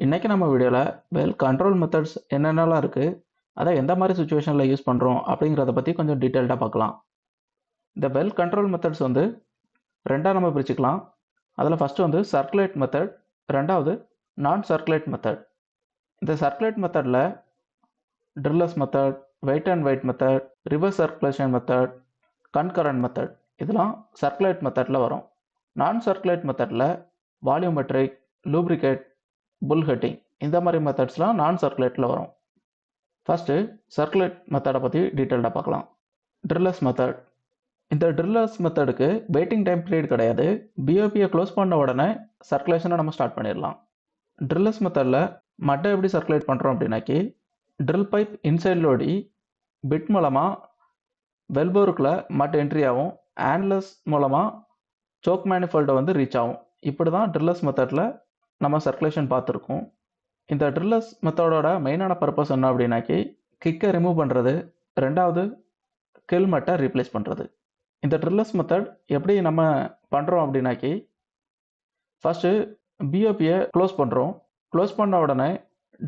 இன்னைக்கு நம்ம வீடியோவில் வெல் கண்ட்ரோல் மெத்தட்ஸ் என்னென்னலாம் இருக்குது, அதை எந்த மாதிரி சுச்சுவேஷனில் யூஸ் பண்ணுறோம் அப்படிங்கிறத பற்றி கொஞ்சம் டீட்டெயில்டாக பார்க்கலாம். இந்த வெல் கண்ட்ரோல் மெத்தட்ஸ் வந்து ரெண்டாக நம்ம பிரிச்சுக்கலாம். அதில் ஃபஸ்ட்டு வந்து சர்க்குலேட் மெத்தட், ரெண்டாவது நான் சர்க்குலேட் மெத்தட். இந்த சர்க்குலேட் மெத்தடில் drillers method, wait and wait method, reverse circulation method, concurrent method இதெல்லாம் சர்க்குலேட் மெத்தடில் வரும். நான் சர்க்குலேட் மெத்தடில் வால்யூமெட்ரிக், லூப்ரிகேட், புல் ஹெட்டிங் இந்த மாதிரி மெத்தட்ஸ்லாம் நான் சர்க்குலேட்டில் வரும். ஃபஸ்ட்டு சர்க்குலேட் மெத்தடை பற்றி டீட்டெயில்டாக பார்க்கலாம். Drillers method. இந்த ட்ரில்லர்ஸ் மெத்தடுக்கு வெயிட்டிங் டைம் பீரியட் கிடையாது. பிஓபியை க்ளோஸ் பண்ண உடனே சர்க்குலேஷனை நம்ம ஸ்டார்ட் பண்ணிடலாம். ட்ரில்லர்ஸ் மெத்தடில் மட்டை எப்படி சர்க்குலேட் பண்ணுறோம் அப்படின்னாக்கி, ட்ரில் பைப் இன்சைட் லோடி பிட் மூலமாக வெல்போருக்குள்ள மட் என்ட்ரி ஆகும், ஆன்லஸ் மூலமாக சோக் மேனிஃபோல்டை வந்து ரீச் ஆகும். இப்படி தான் ட்ரில்லர்ஸ் மெத்தடில் நம்ம சர்க்குலேஷன் பார்த்துருக்கோம். இந்த ட்ரில்லர்ஸ் மெத்தடோட மெயினான பர்பஸ் என்ன அப்படின்னாக்கி, கிக்கை ரிமூவ் பண்ணுறது, ரெண்டாவது கில் மட்டை ரீப்ளேஸ் பண்ணுறது. இந்த ட்ரில்லர்ஸ் மெத்தட் எப்படி நம்ம பண்ணுறோம் அப்படின்னாக்கி, ஃபஸ்ட்டு பிஓபியை க்ளோஸ் பண்ணுறோம். க்ளோஸ் பண்ண உடனே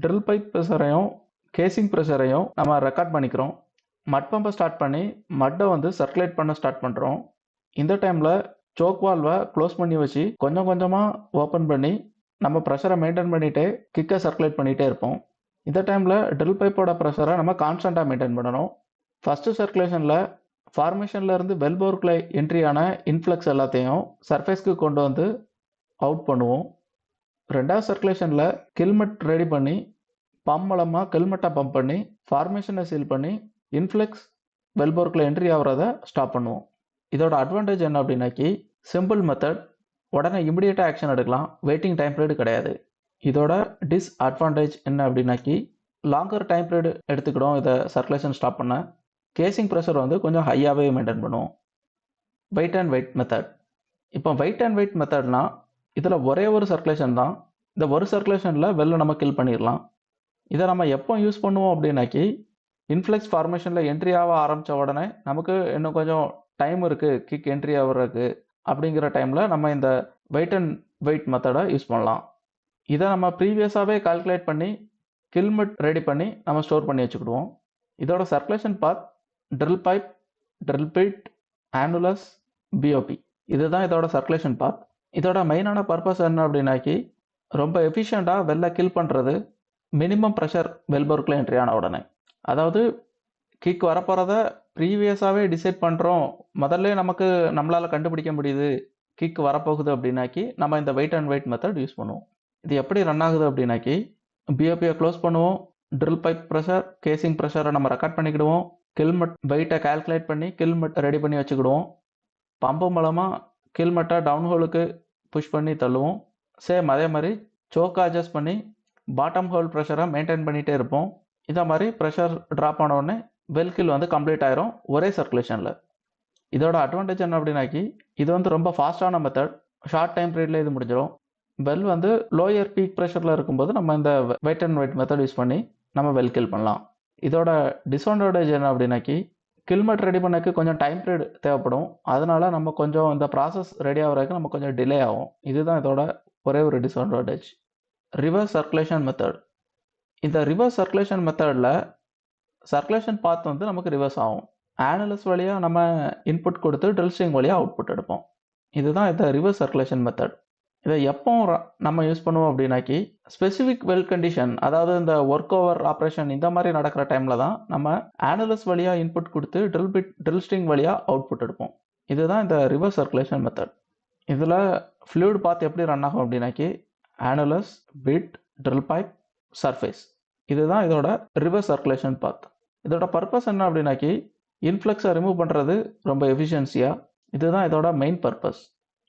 ட்ரில் பைப் ப்ரெஷரையும் கேசிங் ப்ரெஷரையும் நம்ம ரெக்கார்ட் பண்ணிக்கிறோம். மட் பம்பை ஸ்டார்ட் பண்ணி மட்டை வந்து சர்க்குலேட் பண்ண ஸ்டார்ட் பண்ணுறோம். இந்த டைமில் சோக் வால்வை க்ளோஸ் பண்ணி வச்சு கொஞ்சம் கொஞ்சமாக ஓப்பன் பண்ணி நம்ம ப்ரெஷரை மெயின்டைன் பண்ணிகிட்டே கிக்கை சர்க்குலேட் பண்ணிகிட்டே இருப்போம். இந்த டைமில் ட்ரில் பைப்போட ப்ரெஷரை நம்ம கான்ஸ்டண்ட்டாக மெயின்டைன் பண்ணணும். ஃபஸ்ட்டு சர்க்குலேஷனில் ஃபார்மேஷன்லேருந்து வெல்போருக்குள்ள என்ட்ரியான இன்ஃப்ளக்ஸ் எல்லாத்தையும் சர்ஃபேஸ்க்கு கொண்டு வந்து அவுட் பண்ணுவோம். ரெண்டாவது சர்க்குலேஷனில் கில்மெட் ரெடி பண்ணி பம்ப் மூலமாக கில்மெட்டை பம்ப் பண்ணி ஃபார்மேஷனை சீல் பண்ணி இன்ஃப்ளக்ஸ் வெல்போருக்குள்ள என்ட்ரி ஆகிறத ஸ்டாப் பண்ணுவோம். இதோட அட்வான்டேஜ் என்ன அப்படின்னாக்கி, சிம்பிள் மெத்தட், உடனே இமிடியேட்டாக ஆக்ஷன் எடுக்கலாம், வெயிட்டிங் டைம் பீரியட் கிடையாது. இதோட டிஸ்அட்வான்டேஜ் என்ன அப்படின்னாக்கி, லாங்கர் டைம் பீரியட் எடுத்துக்கிடும் இதை சர்க்குலேஷன் ஸ்டாப் பண்ண. கேசிங் ப்ரெஷர் வந்து கொஞ்சம் ஹையாகவே மெயின்டைன் பண்ணுவோம். Wait and wait method. இப்போ வெயிட் அண்ட் வெயிட் மெத்தட்னா இதில் ஒரே ஒரு சர்க்குலேஷன் தான். இந்த ஒரு சர்க்குலேஷனில் வெளில நம்ம கில் பண்ணிடலாம். இதை நம்ம எப்போ யூஸ் பண்ணுவோம் அப்படின்னாக்கி, இன்ஃப்ளக்ஸ் ஃபார்மேஷனில் என்ட்ரி ஆக ஆரம்பித்த உடனே நமக்கு இன்னும் கொஞ்சம் டைம் இருக்குது கிக் என்ட்ரி ஆகிறதுக்கு அப்படிங்கிற டைமில் நம்ம இந்த வெயிட் அண்ட் வெயிட் மெத்தடை யூஸ் பண்ணலாம். இதை நம்ம ப்ரீவியஸாகவே கால்குலேட் பண்ணி கில்மெட் ரெடி பண்ணி நம்ம ஸ்டோர் பண்ணி வச்சுக்கிடுவோம். இதோட circulation path drill pipe, drill bit, annulus, BOP இதுதான் இதோட சர்க்குலேஷன் பாத். இதோட மெயினான பர்பஸ் என்ன அப்படின்னாக்கி, ரொம்ப எஃபிஷியண்ட்டாக வெளில கில் பண்ணுறது, மினிமம் ப்ரெஷர் வெல்போருக்குள்ள என்ட்ரி ஆன உடனே. அதாவது கிக் வரப்போகிறத ப்ரீவியஸாகவே டிசைட் பண்ணுறோம், முதல்ல நமக்கு நம்மளால் கண்டுபிடிக்க முடியுது கிக் வரப்போகுது அப்படின்னாக்கி நம்ம இந்த wait and wait method use பண்ணுவோம். இது எப்படி ரன் ஆகுது அப்படின்னாக்கி, பிஓபியை க்ளோஸ் பண்ணுவோம், ட்ரில் பைப் ப்ரெஷர் கேசிங் ப்ரெஷரை நம்ம ரெக்கார்ட் பண்ணிக்கிடுவோம், கில்மெட் வெயிட்டை கால்குலேட் பண்ணி கில்மெட் ரெடி பண்ணி வச்சுக்கிடுவோம், பம்பு மூலமாக கில்மெட்டை டவுன் ஹோலுக்கு புஷ் பண்ணி தள்ளுவோம். சேம் அதே மாதிரி சோக்கை அட்ஜஸ்ட் பண்ணி பாட்டம் ஹோல் ப்ரெஷரை மெயின்டைன் பண்ணிகிட்டே இருப்போம். இந்த மாதிரி ப்ரெஷர் ட்ராப் ஆன உடனே வெல் கில் வந்து கம்ப்ளீட் ஆயிரும் ஒரே சர்க்குலேஷனில். இதோட அட்வான்டேஜ் என்ன அப்படின்னாக்கி, இது வந்து ரொம்ப ஃபாஸ்ட்டான மெத்தட், ஷார்ட் டைம் பீரியட்ல இது முடிஞ்சிடும். வெல் வந்து லோயர் பீக் ப்ரெஷரில் இருக்கும்போது நம்ம இந்த wait and wait method use பண்ணி நம்ம வெல் கில் பண்ணலாம். இதோட டிஸ்அட்வான்டேஜ் என்ன அப்படின்னாக்கி, கில்மெட் ரெடி பண்ணக்கு கொஞ்சம் டைம் பீரியட் தேவைப்படும். அதனால நம்ம கொஞ்சம் இந்த ப்ராசஸ் ரெடி ஆகிறதுக்கு நம்ம கொஞ்சம் டிலே ஆகும். இதுதான் இதோட ஒரே ஒரு டிஸ்அட்வான்டேஜ். Reverse circulation method. இந்த ரிவர்ஸ் சர்க்குலேஷன் மெத்தடில் சர்க்குலேஷன் பாத் வந்து நமக்கு ரிவர்ஸ் ஆகும். ஆனலஸ் வழியாக நம்ம இன்புட் கொடுத்து ட்ரில் ஸ்ட்ரிங் வழியாக அவுட்புட் எடுப்போம். இதுதான் இந்த ரிவர்ஸ் சர்க்குலேஷன் மெத்தட். இதை எப்போ நம்ம யூஸ் பண்ணுவோம் அப்படின்னாக்கி, ஸ்பெசிஃபிக் வெல் கண்டிஷன், அதாவது இந்த ஒர்க் ஓவர் ஆப்ரேஷன் இந்த மாதிரி நடக்கிற டைமில் தான் நம்ம ஆனலஸ் வழியாக இன்புட் கொடுத்து ட்ரில் ஸ்ட்ரிங் வழியாக அவுட்புட் எடுப்போம். இதுதான் இந்த ரிவர்ஸ் சர்க்குலேஷன் மெத்தட். இதில் ஃப்ளூயிட் பாத் எப்படி ரன் ஆகும் அப்படின்னாக்கி, ஆனலஸ், பிட், ட்ரில் பைப், சர்ஃபேஸ் இதுதான் இதோட ரிவர்ஸ் சர்க்குலேஷன் பாத். இதோட பர்பஸ் என்ன அப்படின்னாக்கி, இன்ஃப்ளக்ஸை ரிமூவ் பண்ணுறது ரொம்ப எஃபிஷியன்சியாக. இதுதான் இதோட மெயின் பர்பஸ்.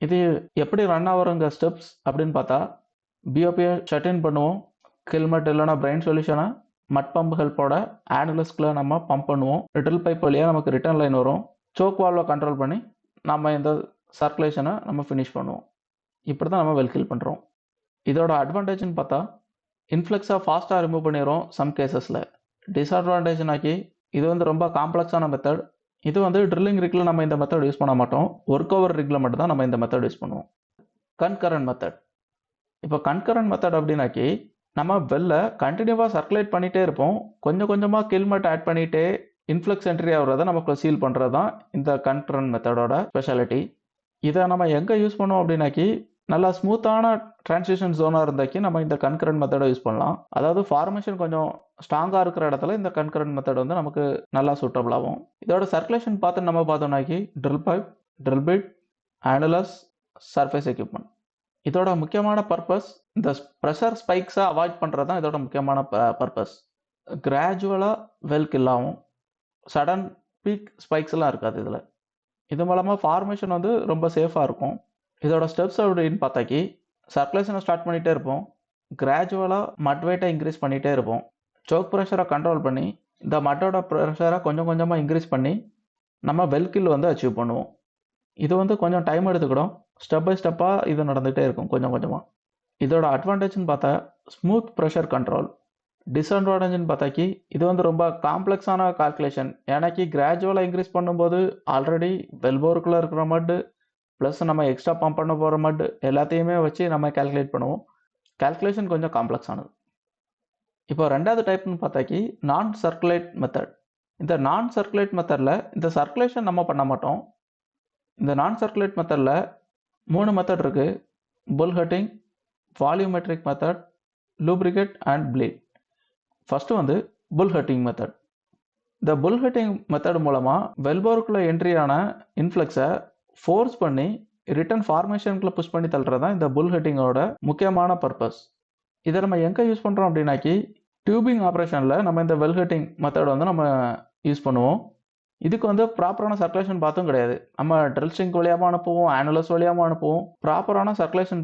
இது எப்படி ரன் ஆகுறங்க ஸ்டெப்ஸ் அப்படின்னு பார்த்தா, பிஓபியை ஷட் இன் பண்ணுவோம், கில்மெட் இல்லைனா பிரைன் சொல்யூஷனை மட் பம்ப் ஹெல்ப்போட ஆனுலஸ்குள்ளே நம்ம பம்ப் பண்ணுவோம். ட்ரில் பைப் வழியாக நமக்கு ரிட்டர்ன் லைன் வரும். சோக் வால்வை கண்ட்ரோல் பண்ணி நம்ம இந்த சர்க்குலேஷனை நம்ம ஃபினிஷ் பண்ணுவோம். இப்படி தான் நம்ம வெல் கில் பண்ணுறோம். இதோட அட்வான்டேஜ்னு பார்த்தா, இன்ஃப்ளக்ஸாக ஃபாஸ்ட்டாக ரிமூவ் பண்ணிடுறோம் சம் கேசஸில். டிஸ்அட்வான்டேஜ்னாக்கி, இது வந்து ரொம்ப காம்ப்ளெக்ஸான மெத்தட். இது வந்து ட்ரில்லிங் ரிக்கில் நம்ம இந்த மெத்தட் யூஸ் பண்ண மாட்டோம். ஒர்க் ஓவர் ரிக்கில் மட்டும் தான் நம்ம இந்த மெத்தட் யூஸ் பண்ணுவோம். Concurrent method. இப்போ கன்கரண்ட் மெத்தட் அப்படின்னாக்கி, நம்ம வெல்ல கண்டினியூவாக சர்க்குலேட் பண்ணிகிட்டே இருப்போம். கொஞ்சம் கொஞ்சமாக கில்மெட் ஆட் பண்ணிகிட்டே இன்ஃப்ளக்ஸ் என்ட்ரி ஆகுறத நமக்கு சீல் பண்ணுறது தான் இந்த கன்கரண்ட் மெத்தடோட ஸ்பெஷாலிட்டி. இதை நம்ம எங்கே யூஸ் பண்ணுவோம் அப்படின்னாக்கி நல்லா ஸ்மூத்தான டிரான்சிஷன் ஜோனாக இருந்தாக்கி நம்ம இந்த கன்கரண்ட் மெத்தடை யூஸ் பண்ணலாம். அதாவது ஃபார்மேஷன் கொஞ்சம் ஸ்ட்ராங்காக இருக்கிற இடத்துல இந்த கன்கரண்ட் மெத்தட் வந்து நமக்கு நல்லா சூட்டபிள் ஆகும். இதோட சர்க்குலேஷன் பார்த்து நம்ம பார்த்தோம்னாக்கி drill pipe, drill bit, annulus, surface equipment. இதோட முக்கியமான பர்பஸ் இந்த ப்ரெஷர் ஸ்பைக்ஸை அவாய்ட் பண்ணுறது தான் இதோட முக்கியமான பர்பஸ். கிராஜுவலாக வெல் கில் ஆகும், சடன் பீக் ஸ்பைக்ஸ்லாம் இருக்காது இதில். இது மூலமாக ஃபார்மேஷன் வந்து ரொம்ப சேஃபாக இருக்கும். இதோட ஸ்டெப்ஸ் அப்படின்னு பார்த்தாக்கி சர்க்குலேஷனை ஸ்டார்ட் பண்ணிகிட்டே இருப்போம், கிராஜுவலாக மட் வெயிட்டை இன்க்ரீஸ் பண்ணிகிட்டே இருப்போம், சோக் ப்ரெஷரை கண்ட்ரோல் பண்ணி இந்த மட்டோட ப்ரெஷரை கொஞ்சம் கொஞ்சமாக இன்க்ரீஸ் பண்ணி நம்ம வெல் கில் வந்து அச்சீவ் பண்ணுவோம். இது வந்து கொஞ்சம் டைம் எடுத்துக்கிடும், ஸ்டெப் பை ஸ்டெப்பாக இது நடந்துகிட்டே இருக்கும் கொஞ்சம் கொஞ்சமாக. இதோட அட்வான்டேஜ்னு பார்த்தா ஸ்மூத் ப்ரெஷர் கண்ட்ரோல். டிஸ்அட்வான்டேஜ்னு பார்த்தாக்கி இது வந்து ரொம்ப காம்ப்ளெக்ஸான கால்குலேஷன். ஏன்னாக்கி கிராஜுவலாக இன்க்ரீஸ் பண்ணும்போது ஆல்ரெடி வெல்போருக்குள்ளே இருக்கிற மட்டு ப்ளஸ் நம்ம எக்ஸ்ட்ரா பம்ப் பண்ண போகிற மட்டு எல்லாத்தையுமே வச்சு நம்ம கால்குலேட் பண்ணுவோம். கால்குலேஷன் கொஞ்சம் காம்ப்ளெக்ஸ் ஆனது. இப்போ ரெண்டாவது டைப்னு பார்த்தாக்கி நான் சர்க்குலேட் மெத்தட். இந்த நான் சர்க்குலேட் மெத்தடில் இந்த சர்க்குலேஷன் நம்ம பண்ண மாட்டோம். இந்த நான் சர்க்குலேட் மெத்தடில் 3 மெத்தட் இருக்குது: bullheading, volumetric method, lubricate and bleed. First வந்து புல் ஹட்டிங் மெத்தட். இந்த புல் ஹட்டிங் மெத்தட் மூலமாக வெல்போருக்குள்ளே என்ட்ரியான இன்ஃப்ளக்ஸை ஃபோர்ஸ் பண்ணி ரிட்டர்ன் ஃபார்மேஷனுக்குள்ளே புஷ் பண்ணி தள்ளுறது தான் இந்த புல் ஹட்டிங்கோட முக்கியமான பர்பஸ். இதை நம்ம எங்கே யூஸ் பண்ணுறோம் அப்படின்னாக்கி டியூபிங் ஆப்ரேஷனில் நம்ம இந்த வெல் ஹட்டிங் மெத்தட் வந்து நம்ம யூஸ் பண்ணுவோம். இதுக்கு வந்து ப்ராப்பரான சர்க்குலேஷன் பார்த்தும் கிடையாது. நம்ம ட்ரில் ஸ்ட்ரிங் வழியாகவும் அனுப்புவோம், ஆனுலஸ் வழியாகவும் அனுப்புவோம். ப்ராப்பரான சர்க்குலேஷன்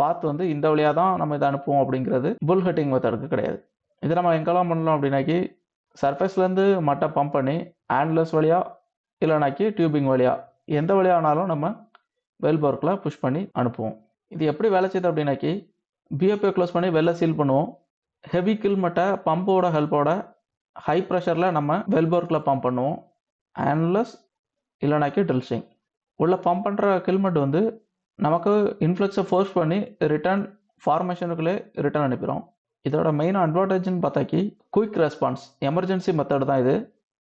பார்த்து வந்து இந்த வழியாக தான் நம்ம இதை அனுப்புவோம் அப்படிங்கிறது புல் ஹட்டிங் மெத்தடுக்கு கிடையாது. இதை நம்ம எங்கெல்லாம் பண்ணலாம் அப்படின்னாக்கி சர்ஃபேஸ்லேருந்து மட்டை பம்ப் பண்ணி ஆனுலஸ் வழியாக இல்லைனாக்கி டியூபிங் வழியாக எந்த வழியானாலும் நம்ம வெல்போர்க்கில் புஷ் பண்ணி அனுப்புவோம். இது எப்படி வேலை செய்யுது அப்படின்னாக்கி பிஎஃப்ஐ க்ளோஸ் பண்ணி வெளில சீல் பண்ணுவோம். ஹெவி கில் மட்டை பம்போட ஹெல்ப்போட ஹை ப்ரெஷரில் நம்ம வெல்போர்க்கில் பம்ப் பண்ணுவோம். ஆனுலஸ் இல்லைனாக்கி ட்ரில் ஸ்ட்ரிங் உள்ள பம்ப் பண்ணுற கில்மெட் வந்து நமக்கு இன்ஃப்ளக்ஸை ஃபோர்ஸ் பண்ணி ரிட்டர்ன் ஃபார்மேஷனுக்குள்ளே ரிட்டர்ன் அனுப்பிடும். இதோட மெயின் அட்வான்டேஜ்னு பார்த்தாக்கி குயிக் ரெஸ்பான்ஸ், எமர்ஜென்சி மெத்தட் தான் இது.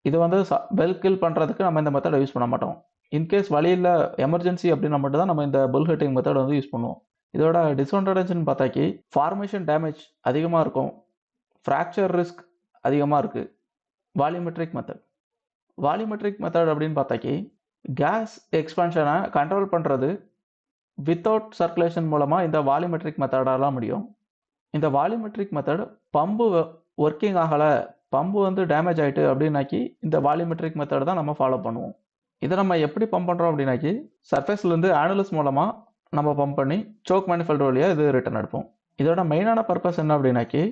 இது வந்து வெல் கில் பண்ணுறதுக்கு நம்ம இந்த மெத்தடை யூஸ் பண்ண மாட்டோம். இன்கேஸ் வழியில் எமர்ஜென்சி அப்படின்னா மட்டும் தான் நம்ம இந்த புல் ஹட்டிங் மெத்தட் வந்து யூஸ் பண்ணுவோம். இதோட டிஸ்அட்வான்டேஜ்னு பார்த்தாக்கி ஃபார்மேஷன் டேமேஜ் அதிகமாக இருக்கும், ஃப்ராக்சர் ரிஸ்க் அதிகமாக இருக்குது. Volumetric method. வால்யூமெட்ரிக் மெத்தட் அப்படின்னு பார்த்தாக்கி கேஸ் எக்ஸ்பான்ஷனை கண்ட்ரோல் பண்ணுறது வித்தவுட் சர்க்குலேஷன் மூலமாக இந்த வால்யூமெட்ரிக் மெத்தடாலாம் முடியும். இந்த வால்யூமெட்ரிக் மெத்தட் பம்பு ஒர்க்கிங் ஆகலை, பம்பு வந்து டேமேஜ் ஆகிட்டு அப்படின்னாக்கி இந்த வால்யூமெட்ரிக் மெத்தட் தான் நம்ம ஃபாலோ பண்ணுவோம். இதை நம்ம எப்படி பம்ப் பண்ணுறோம் அப்படின்னாக்கி சர்ஃபேஸ்லேருந்து ஆனுலஸ் மூலமாக நம்ம பம்ப் பண்ணி சோக் மேனிஃபோல்டு வழியாக இது ரிட்டர்ன் எடுப்போம். இதோட மெயினான பர்பஸ் என்ன அப்படின்னாக்கி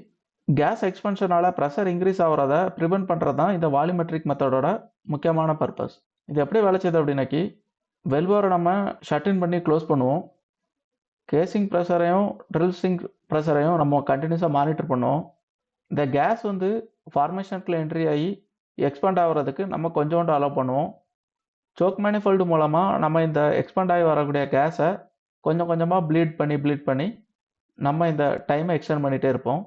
கேஸ் எக்ஸ்பென்ஷனால் ப்ரெஷர் இன்க்ரீஸ் ஆகிறத ப்ரிவென்ட் பண்ணுறது தான் இந்த வால்யூமெட்ரிக் மெத்தடோட முக்கியமான பர்பஸ். இது எப்படி வேலை செய்யுது அப்படின்னாக்கி வெல்போரை நம்ம ஷட்டின் பண்ணி க்ளோஸ் பண்ணுவோம். கேசிங் ப்ரெஷரையும் ட்ரில் ஸ்ட்ரிங் ப்ரெஷரையும் நம்ம கண்டினியூஸாக மானிட்டர் பண்ணுவோம். இந்த கேஸ் வந்து ஃபார்மேஷனுக்குள்ள என்ட்ரி ஆகி எக்ஸ்பேண்ட் ஆகிறதுக்கு நம்ம கொஞ்சோண்டு அலோவ் பண்ணுவோம். சோக் மேனிஃபோல்டு மூலமாக நம்ம இந்த எக்ஸ்பேண்ட் ஆகி வரக்கூடிய கேஸை கொஞ்சம் கொஞ்சமாக ப்ளீட் பண்ணி நம்ம இந்த டைமை எக்ஸ்டெண்ட் பண்ணிகிட்டே இருப்போம்.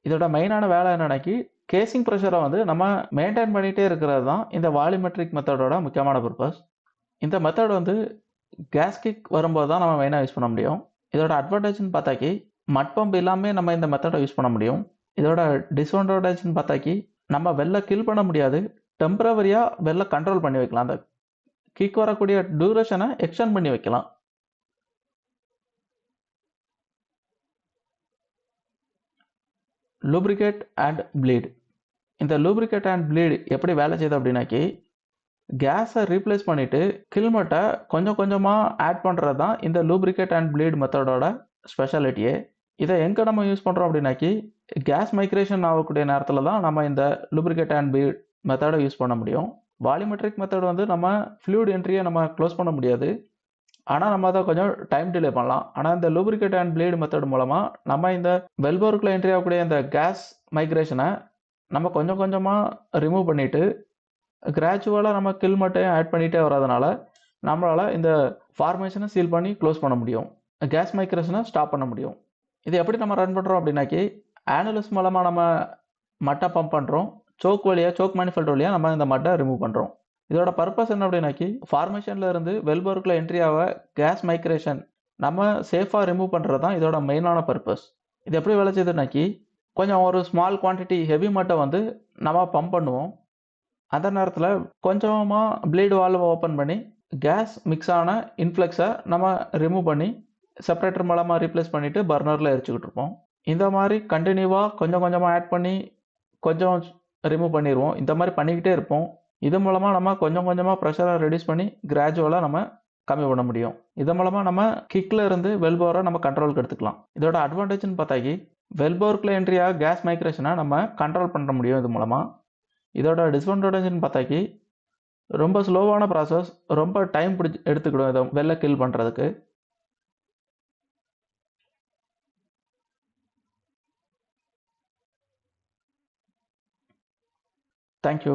இதோட மெயினான வேலை என்னன்னாக்கி கேசிங் ப்ரெஷரை வந்து நம்ம மெயின்டைன் பண்ணிகிட்டே இருக்கிறது தான் இந்த வால்யூமெட்ரிக் மெத்தடோட முக்கியமான பர்பஸ். இந்த மெத்தட் வந்து கேஸ் கிக் வரும்போது தான் நம்ம மெயினாக யூஸ் பண்ண முடியும். இதோட அட்வான்டேஜ்னு பார்த்தாக்கி மட் பம்ப் எல்லாமே நம்ம இந்த மெத்தடை யூஸ் பண்ண முடியும். இதோட டிஸ்அட்வான்டேஜ்னு பார்த்தாக்கி நம்ம வெளில கில் பண்ண முடியாது, டெம்பரவரியாக வெளில கண்ட்ரோல் பண்ணி வைக்கலாம். அந்த கிக் வரக்கூடிய டியூரேஷனை எக்ஸ்டெண்ட் பண்ணி வைக்கலாம். Lubricate and bleed. இந்த லூப்ரிகேட் அண்ட் ப்ளீட் எப்படி வேலை செய்யுது அப்படின்னாக்கி கேஸை ரீப்ளேஸ் பண்ணிவிட்டு கில்மெட்டை கொஞ்சம் கொஞ்சமாக ஆட் பண்ணுறது தான் இந்த லூப்ரிகேட் அண்ட் ப்ளீட் மெத்தடோட ஸ்பெஷாலிட்டியே. இதை எங்கே நம்ம யூஸ் பண்ணுறோம் அப்படின்னாக்கி கேஸ் மைக்ரேஷன் ஆகக்கூடிய நேரத்தில் தான் நம்ம இந்த லூப்ரிகேட் அண்ட் ப்ளீட் மெத்தடை யூஸ் பண்ண முடியும். வால்யூமெட்ரிக் மெத்தட் வந்து நம்ம ஃப்ளூயிட் என்ட்ரியை நம்ம க்ளோஸ் பண்ண முடியாது, ஆனால் நம்ம அதை கொஞ்சம் டைம் டிலே பண்ணலாம். ஆனால் இந்த லூப்ரிகேட் அண்ட் ப்ளீட் மெத்தட் மூலமாக நம்ம இந்த வெல்போருக்குள்ளே என்ட்ரி ஆகக்கூடிய இந்த கேஸ் மைக்ரேஷனை நம்ம கொஞ்சம் கொஞ்சமாக ரிமூவ் பண்ணிவிட்டு கிராஜுவலாக நம்ம கில்மெட்டையும் ஆட் பண்ணிகிட்டே வர்றதுனால நம்மளால் இந்த ஃபார்மேஷனை சீல் பண்ணி க்ளோஸ் பண்ண முடியும், கேஸ் மைக்ரேஷனை ஸ்டாப் பண்ண முடியும். இது எப்படி நம்ம ரன் பண்ணுறோம் அப்படின்னாக்கி ஆனுலஸ் மூலமாக நம்ம மட்டை பம்ப் பண்ணுறோம். சோக் வழியாக, சோக் மேனிஃபோல்ட் வழியாக நம்ம இந்த மட்டை ரிமூவ் பண்ணுறோம். இதோட பர்பஸ் என்ன அப்படின்னாக்கி, ஃபார்மேஷனில் இருந்து வெல்போருக்குள்ளே என்ட்ரி ஆக கேஸ் மைக்ரேஷன் நம்ம சேஃபாக ரிமூவ் பண்ணுறது தான் இதோட மெயினான பர்பஸ். இது எப்படி வேலை செய்யுதுனாக்கி, கொஞ்சம் ஒரு ஸ்மால் குவான்டிட்டி ஹெவி மட்டை வந்து நம்ம பம்ப் பண்ணுவோம். அந்த நேரத்தில் கொஞ்சமாக ப்ளீடு வால்வை ஓப்பன் பண்ணி கேஸ் மிக்ஸ் ஆன இன்ஃப்ளக்ஸை நம்ம ரிமூவ் பண்ணி செப்பரேட்டர் மூலமாக ரீப்ளேஸ் பண்ணிவிட்டு பர்னரில் எரிச்சுக்கிட்டு இருப்போம். இந்த மாதிரி கண்டினியூவாக கொஞ்சம் கொஞ்சமாக ஆட் பண்ணி கொஞ்சம் ரிமூவ் பண்ணிடுவோம். இந்த மாதிரி பண்ணிக்கிட்டே இருப்போம். இது மூலமாக நம்ம கொஞ்சம் கொஞ்சமாக ப்ரெஷரை ரெடியூஸ் பண்ணி கிராஜுவலாக நம்ம கம்மி பண்ண முடியும். இது மூலமாக நம்ம கிக்கில் இருந்து வெல்போரை நம்ம கண்ட்ரோலுக்கு எடுத்துக்கலாம். இதோட அட்வான்டேஜ்னு பார்த்தாக்கி, வெல்போருக்குள்ள என்ட்ரியாக கேஸ் மைக்ரேஷனை நம்ம கண்ட்ரோல் பண்ண முடியும் இது மூலமாக. இதோட டிஸ்அட்வான்டேஜ்னு பார்த்தாக்கி, ரொம்ப ஸ்லோவான ப்ராசஸ், ரொம்ப டைம் எடுத்துக்கிடும் இதை வெளில கில் பண்ணுறதுக்கு. தேங்க்யூ.